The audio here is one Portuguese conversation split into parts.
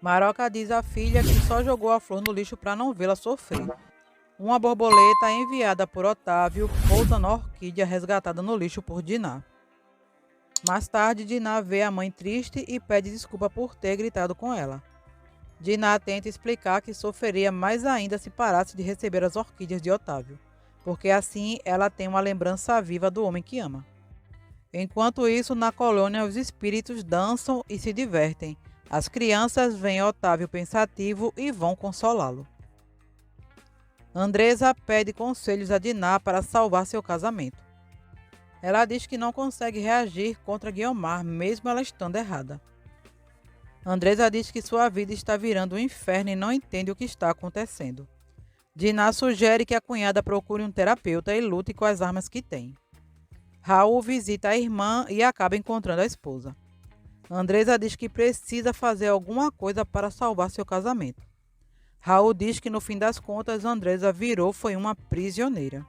Maroca diz à filha que só jogou a flor no lixo para não vê-la sofrer. Uma borboleta enviada por Otávio pousa na orquídea resgatada no lixo por Diná. Mais tarde, Diná vê a mãe triste e pede desculpa por ter gritado com ela. Diná tenta explicar que sofreria mais ainda se parasse de receber as orquídeas de Otávio, porque assim ela tem uma lembrança viva do homem que ama. Enquanto isso, na colônia, os espíritos dançam e se divertem. As crianças veem Otávio pensativo e vão consolá-lo. Andresa pede conselhos a Diná para salvar seu casamento. Ela diz que não consegue reagir contra Guiomar, mesmo ela estando errada. Andresa diz que sua vida está virando um inferno e não entende o que está acontecendo. Diná sugere que a cunhada procure um terapeuta e lute com as armas que tem. Raul visita a irmã e acaba encontrando a esposa. Andresa diz que precisa fazer alguma coisa para salvar seu casamento. Raul diz que no fim das contas Andresa foi uma prisioneira.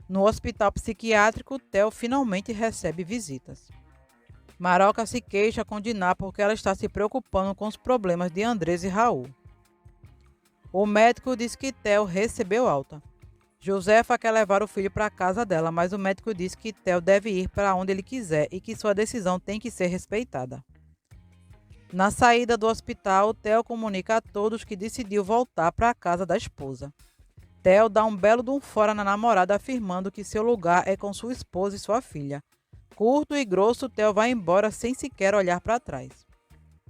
No hospital psiquiátrico, Theo finalmente recebe visitas. Maroca se queixa com Diná porque ela está se preocupando com os problemas de Andresa e Raul. O médico diz que Theo recebeu alta. Josefa quer levar o filho para a casa dela, mas o médico diz que Theo deve ir para onde ele quiser e que sua decisão tem que ser respeitada. Na saída do hospital, Theo comunica a todos que decidiu voltar para a casa da esposa. Theo dá um belo de um fora na namorada, afirmando que seu lugar é com sua esposa e sua filha. Curto e grosso, Theo vai embora sem sequer olhar para trás.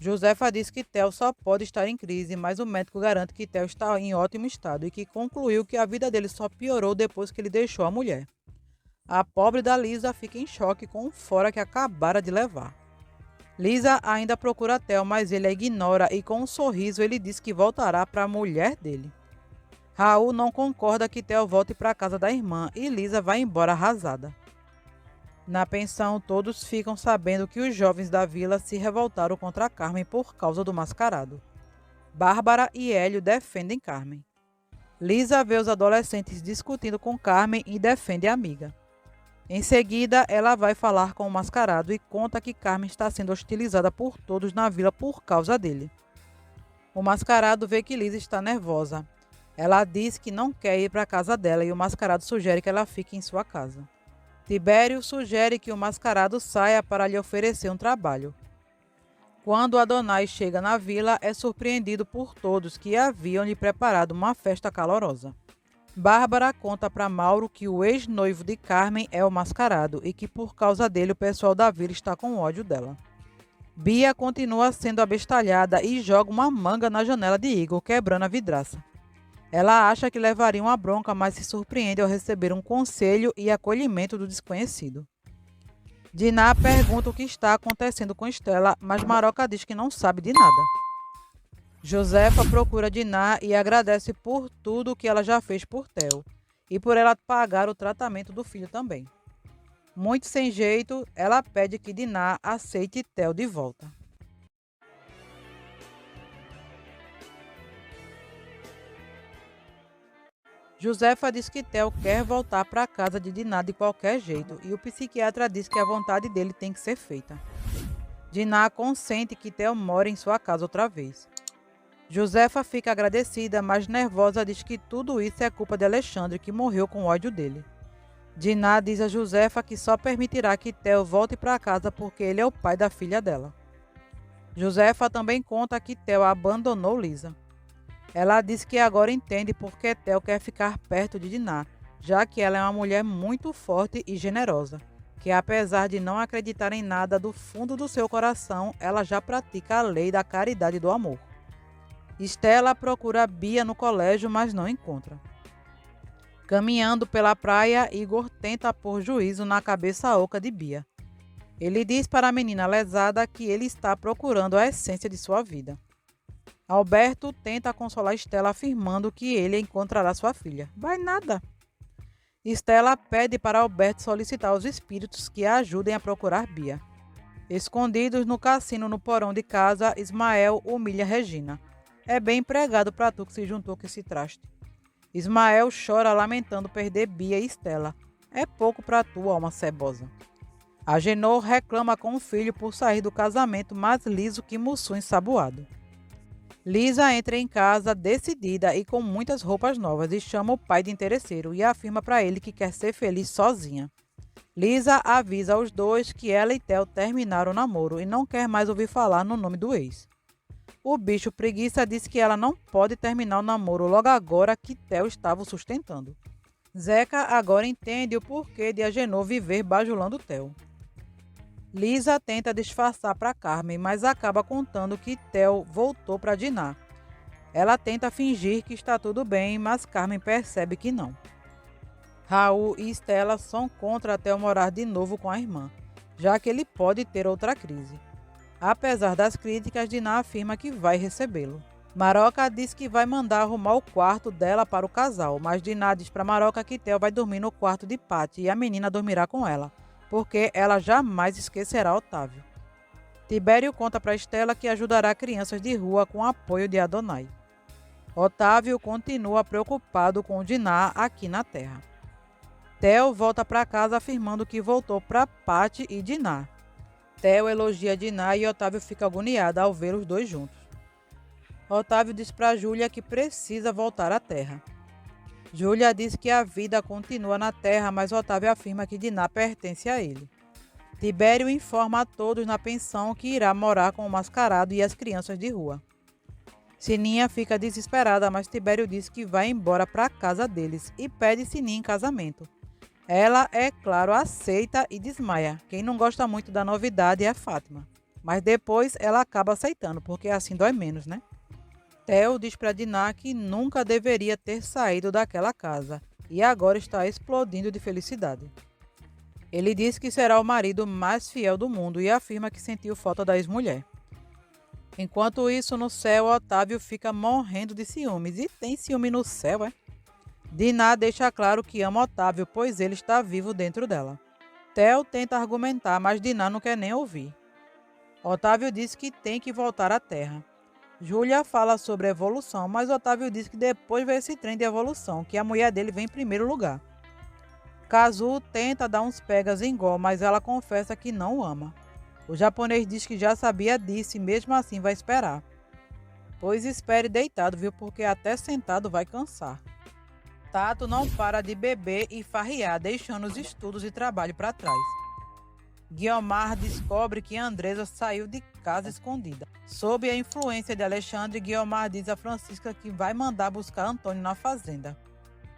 Josefa diz que Theo só pode estar em crise, mas o médico garante que Theo está em ótimo estado e que concluiu que a vida dele só piorou depois que ele deixou a mulher. A pobre da Lisa fica em choque com o fora que acabara de levar. Lisa ainda procura Theo, mas ele a ignora e com um sorriso ele diz que voltará para a mulher dele. Raul não concorda que Theo volte para a casa da irmã e Lisa vai embora arrasada. Na pensão, todos ficam sabendo que os jovens da vila se revoltaram contra Carmen por causa do mascarado. Bárbara e Hélio defendem Carmen. Lisa vê os adolescentes discutindo com Carmen e defende a amiga. Em seguida, ela vai falar com o mascarado e conta que Carmen está sendo hostilizada por todos na vila por causa dele. O mascarado vê que Lisa está nervosa. Ela diz que não quer ir para a casa dela e o mascarado sugere que ela fique em sua casa. Tibério sugere que o mascarado saia para lhe oferecer um trabalho. Quando Adonai chega na vila, é surpreendido por todos que haviam lhe preparado uma festa calorosa. Bárbara conta para Mauro que o ex-noivo de Carmen é o mascarado e que por causa dele o pessoal da vila está com ódio dela. Bia continua sendo abestalhada e joga uma manga na janela de Igor, quebrando a vidraça. Ela acha que levaria uma bronca, mas se surpreende ao receber um conselho e acolhimento do desconhecido. Diná pergunta o que está acontecendo com Estela, mas Maroca diz que não sabe de nada. Josefa procura Diná e agradece por tudo que ela já fez por Theo e por ela pagar o tratamento do filho também. Muito sem jeito, ela pede que Diná aceite Theo de volta. Josefa diz que Theo quer voltar para a casa de Diná de qualquer jeito e o psiquiatra diz que a vontade dele tem que ser feita. Diná consente que Theo more em sua casa outra vez. Josefa fica agradecida, mas nervosa diz que tudo isso é culpa de Alexandre, que morreu com ódio dele. Diná diz a Josefa que só permitirá que Theo volte para casa porque ele é o pai da filha dela. Josefa também conta que Theo abandonou Lisa. Ela diz que agora entende por que Theo quer ficar perto de Diná, já que ela é uma mulher muito forte e generosa, que apesar de não acreditar em nada do fundo do seu coração, ela já pratica a lei da caridade e do amor. Estela procura Bia no colégio, mas não encontra. Caminhando pela praia, Igor tenta pôr juízo na cabeça oca de Bia. Ele diz para a menina lesada que ele está procurando a essência de sua vida. Alberto tenta consolar Estela afirmando que ele encontrará sua filha. Vai nada! Estela pede para Alberto solicitar os espíritos que a ajudem a procurar Bia. Escondidos no cassino no porão de casa, Ismael humilha Regina. É bem empregado para tu que se juntou com esse traste. Ismael chora lamentando perder Bia e Estela. É pouco para tu, alma cebosa. Agenor reclama com o filho por sair do casamento mais liso que Mussum ensaboado. Lisa entra em casa decidida e com muitas roupas novas e chama o pai de interesseiro e afirma para ele que quer ser feliz sozinha. Lisa avisa aos dois que ela e Theo terminaram o namoro e não quer mais ouvir falar no nome do ex. O bicho preguiça diz que ela não pode terminar o namoro logo agora que Theo estava o sustentando. Zeca agora entende o porquê de Agenor viver bajulando Theo. Lisa tenta disfarçar para Carmen, mas acaba contando que Theo voltou para Dinah. Ela tenta fingir que está tudo bem, mas Carmen percebe que não. Raul e Stella são contra Theo morar de novo com a irmã, já que ele pode ter outra crise. Apesar das críticas, Dinah afirma que vai recebê-lo. Maroca diz que vai mandar arrumar o quarto dela para o casal, mas Dinah diz para Maroca que Theo vai dormir no quarto de Patty e a menina dormirá com ela, porque ela jamais esquecerá Otávio. Tibério conta para Stella que ajudará crianças de rua com o apoio de Adonai. Otávio continua preocupado com Dinah aqui na Terra. Theo volta para casa afirmando que voltou para Patty e Dinah. Theo elogia Dinah e Otávio fica agoniado ao ver os dois juntos. Otávio diz para Júlia que precisa voltar à Terra. Júlia diz que a vida continua na Terra, mas Otávio afirma que Dinah pertence a ele. Tibério informa a todos na pensão que irá morar com o mascarado e as crianças de rua. Sininha fica desesperada, mas Tibério diz que vai embora para a casa deles e pede Sininha em casamento. Ela, é claro, aceita e desmaia. Quem não gosta muito da novidade é a Fátima. Mas depois ela acaba aceitando, porque assim dói menos, né? Theo diz para Dinah que nunca deveria ter saído daquela casa e agora está explodindo de felicidade. Ele diz que será o marido mais fiel do mundo e afirma que sentiu falta da ex-mulher. Enquanto isso, no céu, Otávio fica morrendo de ciúmes. E tem ciúme no céu, é? Dinah deixa claro que ama Otávio, pois ele está vivo dentro dela. Theo tenta argumentar, mas Dinah não quer nem ouvir. Otávio diz que tem que voltar à Terra. Júlia fala sobre evolução, mas Otávio diz que depois vê esse trem de evolução, que a mulher dele vem em primeiro lugar. Kazu tenta dar uns pegas em Gó, mas ela confessa que não o ama. O japonês diz que já sabia disso e mesmo assim vai esperar. Pois espere deitado, viu, porque até sentado vai cansar. Tato não para de beber e farrear, deixando os estudos e trabalho para trás. Guiomar descobre que Andresa saiu de casa escondida. Sob a influência de Alexandre, Guiomar diz a Francisca que vai mandar buscar Antônio na fazenda.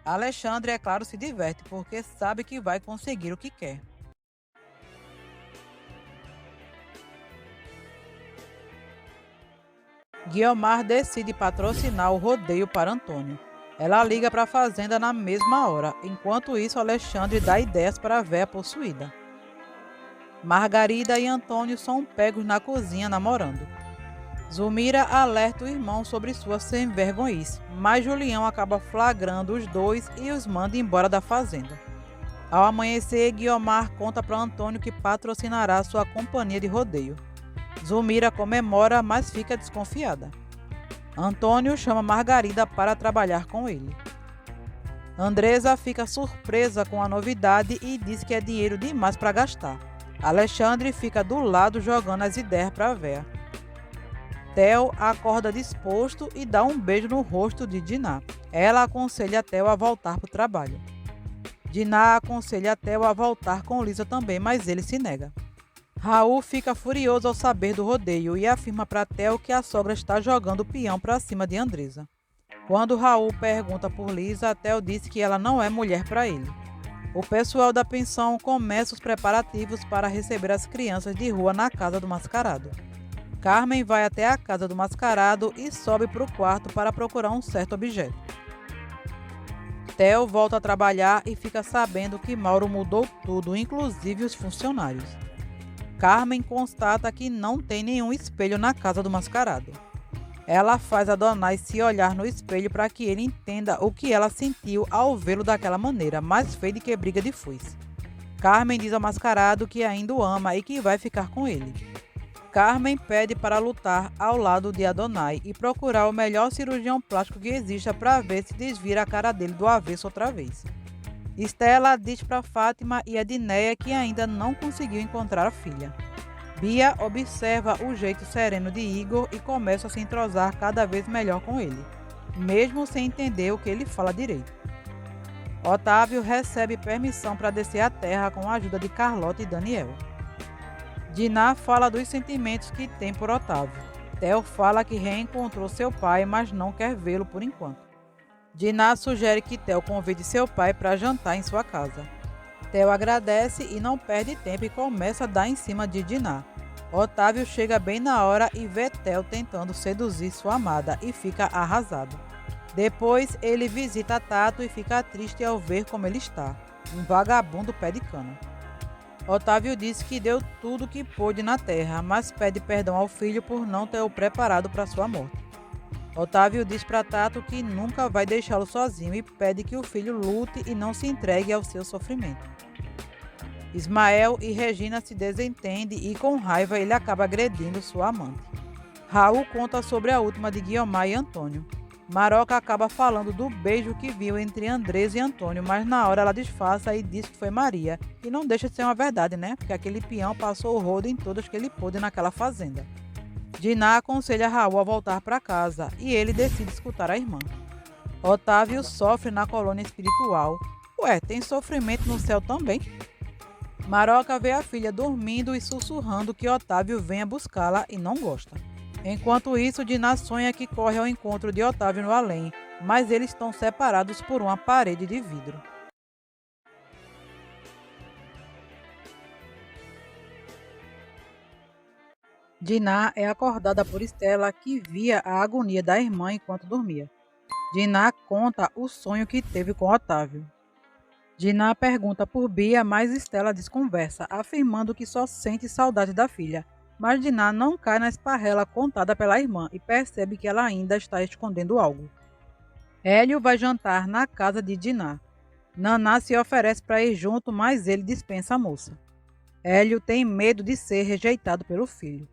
Alexandre, é claro, se diverte porque sabe que vai conseguir o que quer. Guiomar decide patrocinar o rodeio para Antônio. Ela liga para a fazenda na mesma hora. Enquanto isso, Alexandre dá ideias para a véia possuída. Margarida e Antônio são pegos na cozinha namorando. Zulmira alerta o irmão sobre sua sem-vergonhice, mas Julião acaba flagrando os dois e os manda embora da fazenda. Ao amanhecer, Guiomar conta para Antônio que patrocinará sua companhia de rodeio. Zulmira comemora, mas fica desconfiada. Antônio chama Margarida para trabalhar com ele. Andresa fica surpresa com a novidade e diz que é dinheiro demais para gastar. Alexandre fica do lado jogando as ideias para a véia. Theo acorda disposto e dá um beijo no rosto de Dinah. Ela aconselha Theo a voltar para o trabalho. Dinah aconselha Theo a voltar com Lisa também, mas ele se nega. Raul fica furioso ao saber do rodeio e afirma para Theo que a sogra está jogando o peão para cima de Andresa. Quando Raul pergunta por Lisa, Theo diz que ela não é mulher para ele. O pessoal da pensão começa os preparativos para receber as crianças de rua na casa do mascarado. Carmen vai até a casa do mascarado e sobe para o quarto para procurar um certo objeto. Theo volta a trabalhar e fica sabendo que Mauro mudou tudo, inclusive os funcionários. Carmen constata que não tem nenhum espelho na casa do mascarado. Ela faz Adonai se olhar no espelho para que ele entenda o que ela sentiu ao vê-lo daquela maneira, mais feio do que briga de foice. Carmen diz ao mascarado que ainda o ama e que vai ficar com ele. Carmen pede para lutar ao lado de Adonai e procurar o melhor cirurgião plástico que exista para ver se desvira a cara dele do avesso outra vez. Stella diz para Fátima e Edneia que ainda não conseguiu encontrar a filha. Bia observa o jeito sereno de Igor e começa a se entrosar cada vez melhor com ele, mesmo sem entender o que ele fala direito. Otávio recebe permissão para descer à terra com a ajuda de Carlota e Daniel. Diná fala dos sentimentos que tem por Otávio. Theo fala que reencontrou seu pai, mas não quer vê-lo por enquanto. Diná sugere que Theo convide seu pai para jantar em sua casa. Theo agradece e não perde tempo e começa a dar em cima de Diná. Otávio chega bem na hora e vê Theo tentando seduzir sua amada e fica arrasado. Depois ele visita Tato e fica triste ao ver como ele está, um vagabundo pé de cana. Otávio diz que deu tudo o que pôde na terra, mas pede perdão ao filho por não ter o preparado para sua morte. Otávio diz para Tato que nunca vai deixá-lo sozinho e pede que o filho lute e não se entregue ao seu sofrimento. Ismael e Regina se desentendem e com raiva ele acaba agredindo sua amante. Raul conta sobre a última de Guiomar e Antônio. Maroca acaba falando do beijo que viu entre Andresa e Antônio, mas na hora ela disfarça e diz que foi Maria, e não deixa de ser uma verdade, né? Porque aquele peão passou o rodo em todas que ele pôde naquela fazenda. Diná aconselha Raul a voltar para casa e ele decide escutar a irmã. Otávio sofre na colônia espiritual. Ué, tem sofrimento no céu também? Maroca vê a filha dormindo e sussurrando que Otávio venha buscá-la e não gosta. Enquanto isso, Diná sonha que corre ao encontro de Otávio no além, mas eles estão separados por uma parede de vidro. Diná é acordada por Estela, que via a agonia da irmã enquanto dormia. Diná conta o sonho que teve com Otávio. Diná pergunta por Bia, mas Estela desconversa, afirmando que só sente saudade da filha. Mas Diná não cai na esparrela contada pela irmã e percebe que ela ainda está escondendo algo. Hélio vai jantar na casa de Diná. Naná se oferece para ir junto, mas ele dispensa a moça. Hélio tem medo de ser rejeitado pelo filho.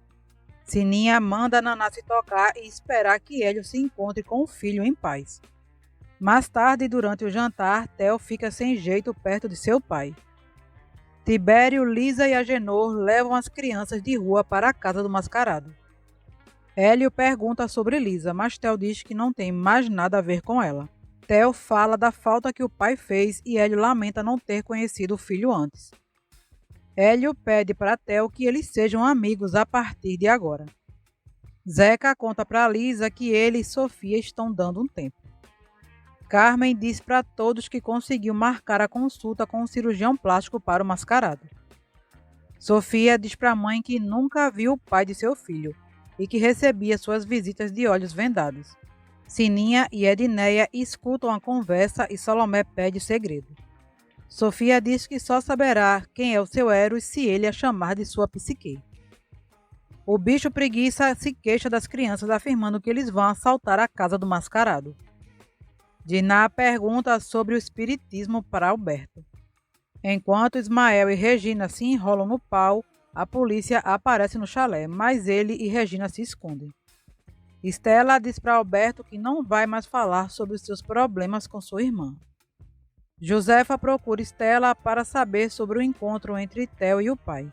Sininha manda Naná se tocar e esperar que Hélio se encontre com o filho em paz. Mais tarde, durante o jantar, Theo fica sem jeito perto de seu pai. Tibério, Lisa e Agenor levam as crianças de rua para a casa do mascarado. Hélio pergunta sobre Lisa, mas Theo diz que não tem mais nada a ver com ela. Theo fala da falta que o pai fez e Hélio lamenta não ter conhecido o filho antes. Hélio pede para Theo que eles sejam amigos a partir de agora. Zeca conta para Lisa que ele e Sofia estão dando um tempo. Carmen diz para todos que conseguiu marcar a consulta com o cirurgião plástico para o mascarado. Sofia diz para a mãe que nunca viu o pai de seu filho e que recebia suas visitas de olhos vendados. Sininha e Edneia escutam a conversa e Salomé pede segredo. Sofia diz que só saberá quem é o seu Eros se ele a chamar de sua psique. O bicho preguiça se queixa das crianças afirmando que eles vão assaltar a casa do mascarado. Diná pergunta sobre o espiritismo para Alberto. Enquanto Ismael e Regina se enrolam no pau, a polícia aparece no chalé, mas ele e Regina se escondem. Estela diz para Alberto que não vai mais falar sobre os seus problemas com sua irmã. Josefa procura Estela para saber sobre o encontro entre Theo e o pai.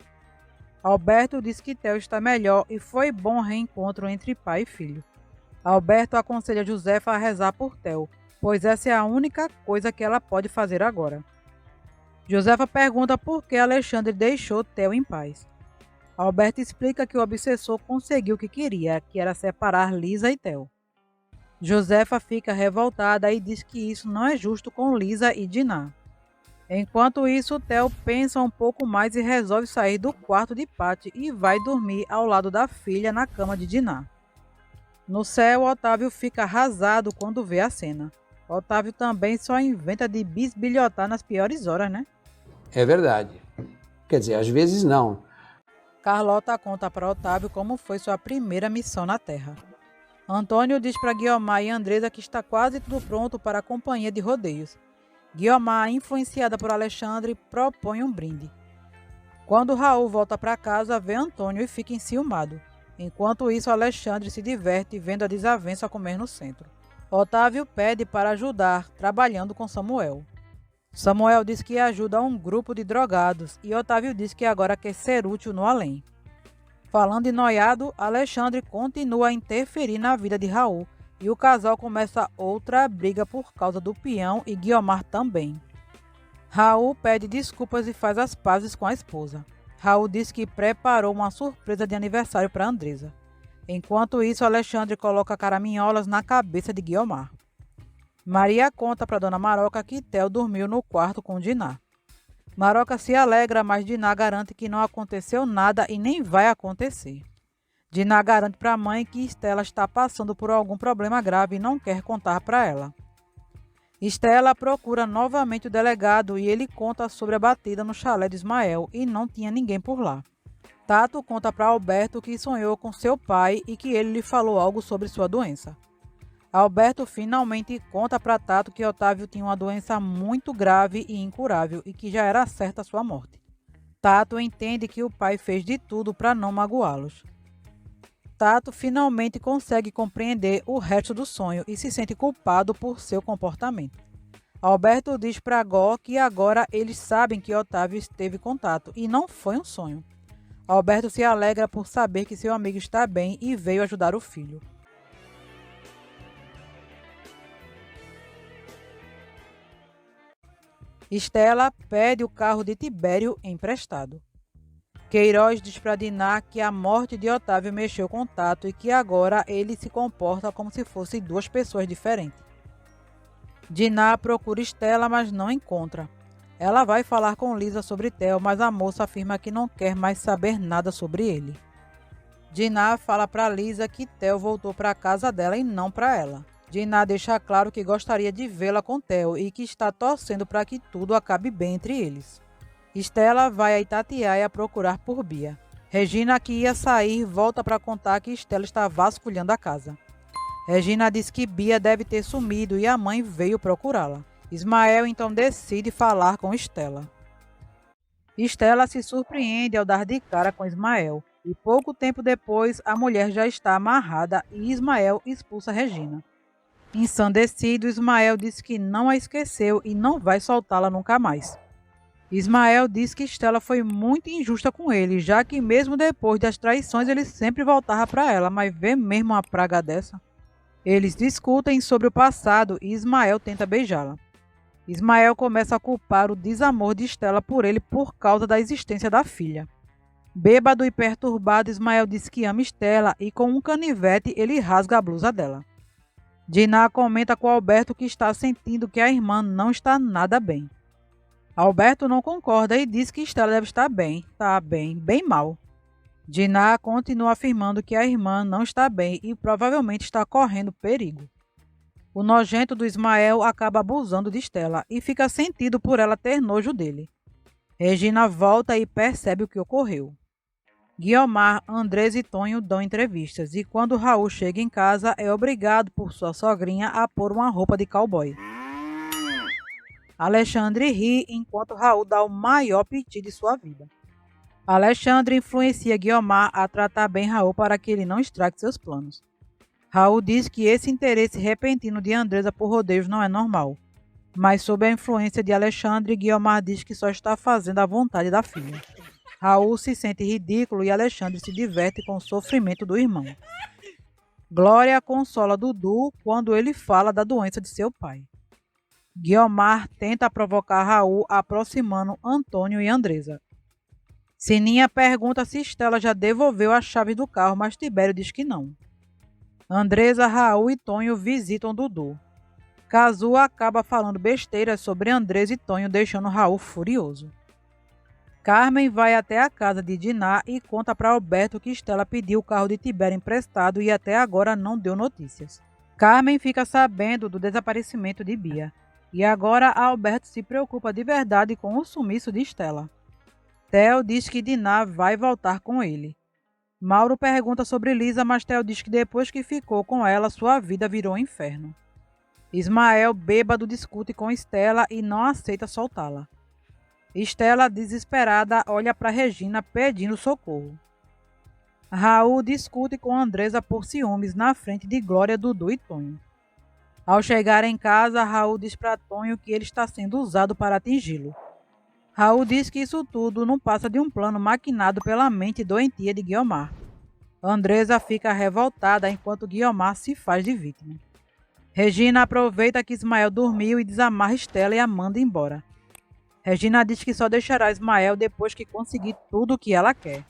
Alberto diz que Theo está melhor e foi bom reencontro entre pai e filho. Alberto aconselha Josefa a rezar por Theo, pois essa é a única coisa que ela pode fazer agora. Josefa pergunta por que Alexandre deixou Theo em paz. Alberto explica que o obsessor conseguiu o que queria, que era separar Lisa e Theo. Josefa fica revoltada e diz que isso não é justo com Lisa e Diná. Enquanto isso, Theo pensa um pouco mais e resolve sair do quarto de Patty e vai dormir ao lado da filha na cama de Diná. No céu, Otávio fica arrasado quando vê a cena. Otávio também só inventa de bisbilhotar nas piores horas, né? É verdade. Quer dizer, às vezes não. Carlota conta para Otávio como foi sua primeira missão na Terra. Antônio diz para Guiomar e Andresa que está quase tudo pronto para a companhia de rodeios. Guiomar, influenciada por Alexandre, propõe um brinde. Quando Raul volta para casa, vê Antônio e fica enciumado. Enquanto isso, Alexandre se diverte vendo a desavença ocorrer no centro. Otávio pede para ajudar, trabalhando com Samuel. Samuel diz que ajuda um grupo de drogados e Otávio diz que agora quer ser útil no além. Falando em noiado, Alexandre continua a interferir na vida de Raul e o casal começa outra briga por causa do peão e Guiomar também. Raul pede desculpas e faz as pazes com a esposa. Raul diz que preparou uma surpresa de aniversário para Andresa. Enquanto isso, Alexandre coloca caraminholas na cabeça de Guiomar. Maria conta para Dona Maroca que Theo dormiu no quarto com Diná. Maroca se alegra, mas Diná garante que não aconteceu nada e nem vai acontecer. Diná garante para a mãe que Estela está passando por algum problema grave e não quer contar para ela. Estela procura novamente o delegado e ele conta sobre a batida no chalé de Ismael e não tinha ninguém por lá. Tato conta para Alberto que sonhou com seu pai e que ele lhe falou algo sobre sua doença. Alberto finalmente conta para Tato que Otávio tinha uma doença muito grave e incurável e que já era certa a sua morte. Tato entende que o pai fez de tudo para não magoá-los. Tato finalmente consegue compreender o resto do sonho e se sente culpado por seu comportamento. Alberto diz para Gó que agora eles sabem que Otávio esteve com Tato e não foi um sonho. Alberto se alegra por saber que seu amigo está bem e veio ajudar o filho. Estela pede o carro de Tibério emprestado. Queiroz diz para Diná que a morte de Otávio mexeu com Tato e que agora ele se comporta como se fossem duas pessoas diferentes. Diná procura Estela, mas não encontra. Ela vai falar com Lisa sobre Theo, mas a moça afirma que não quer mais saber nada sobre ele. Diná fala para Lisa que Theo voltou para a casa dela e não para ela. Diná deixa claro que gostaria de vê-la com Theo e que está torcendo para que tudo acabe bem entre eles. Estela vai a Itatiaia procurar por Bia. Regina, que ia sair, volta para contar que Estela está vasculhando a casa. Regina diz que Bia deve ter sumido e a mãe veio procurá-la. Ismael então decide falar com Estela. Estela se surpreende ao dar de cara com Ismael e pouco tempo depois a mulher já está amarrada e Ismael expulsa Regina. Ensandecido, Ismael diz que não a esqueceu e não vai soltá-la nunca mais. Ismael diz que Estela foi muito injusta com ele, já que mesmo depois das traições ele sempre voltava para ela, mas vê mesmo uma praga dessa? Eles discutem sobre o passado e Ismael tenta beijá-la. Ismael começa a culpar o desamor de Estela por ele por causa da existência da filha. Bêbado e perturbado, Ismael diz que ama Estela e com um canivete ele rasga a blusa dela. Diná comenta com Alberto que está sentindo que a irmã não está nada bem. Alberto não concorda e diz que Estela deve estar bem. Está bem, bem mal. Diná continua afirmando que a irmã não está bem e provavelmente está correndo perigo. O nojento do Ismael acaba abusando de Estela e fica sentido por ela ter nojo dele. Regina volta e percebe o que ocorreu. Guiomar, Andresa e Tonho dão entrevistas e quando Raul chega em casa é obrigado por sua sogrinha a pôr uma roupa de cowboy. Alexandre ri enquanto Raul dá o maior piti de sua vida. Alexandre influencia Guiomar a tratar bem Raul para que ele não estrague seus planos. Raul diz que esse interesse repentino de Andresa por rodeios não é normal, mas sob a influência de Alexandre, Guiomar diz que só está fazendo a vontade da filha. Raul se sente ridículo e Alexandre se diverte com o sofrimento do irmão. Glória consola Dudu quando ele fala da doença de seu pai. Guiomar tenta provocar Raul aproximando Antônio e Andresa. Sininha pergunta se Estela já devolveu a chave do carro, mas Tibério diz que não. Andresa, Raul e Tonho visitam Dudu. Cazu acaba falando besteiras sobre Andresa e Tonho, deixando Raul furioso. Carmen vai até a casa de Diná e conta para Alberto que Estela pediu o carro de Tibério emprestado e até agora não deu notícias. Carmen fica sabendo do desaparecimento de Bia. E agora Alberto se preocupa de verdade com o sumiço de Estela. Theo diz que Diná vai voltar com ele. Mauro pergunta sobre Lisa, mas Theo diz que depois que ficou com ela, sua vida virou um inferno. Ismael, bêbado, discute com Estela e não aceita soltá-la. Estela, desesperada, olha para Regina pedindo socorro. Raul discute com Andresa por ciúmes na frente de Glória, Dudu e Tonho. Ao chegar em casa, Raul diz para Tonho que ele está sendo usado para atingi-lo. Raul diz que isso tudo não passa de um plano maquinado pela mente doentia de Guiomar. Andresa fica revoltada enquanto Guiomar se faz de vítima. Regina aproveita que Ismael dormiu e desamarra Estela e a manda embora. Regina diz que só deixará Ismael depois que conseguir tudo o que ela quer.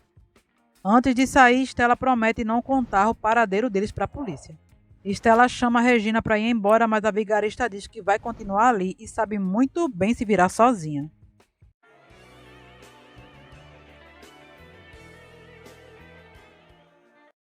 Antes de sair, Estela promete não contar o paradeiro deles para a polícia. Estela chama Regina para ir embora, mas a vigarista diz que vai continuar ali e sabe muito bem se virar sozinha.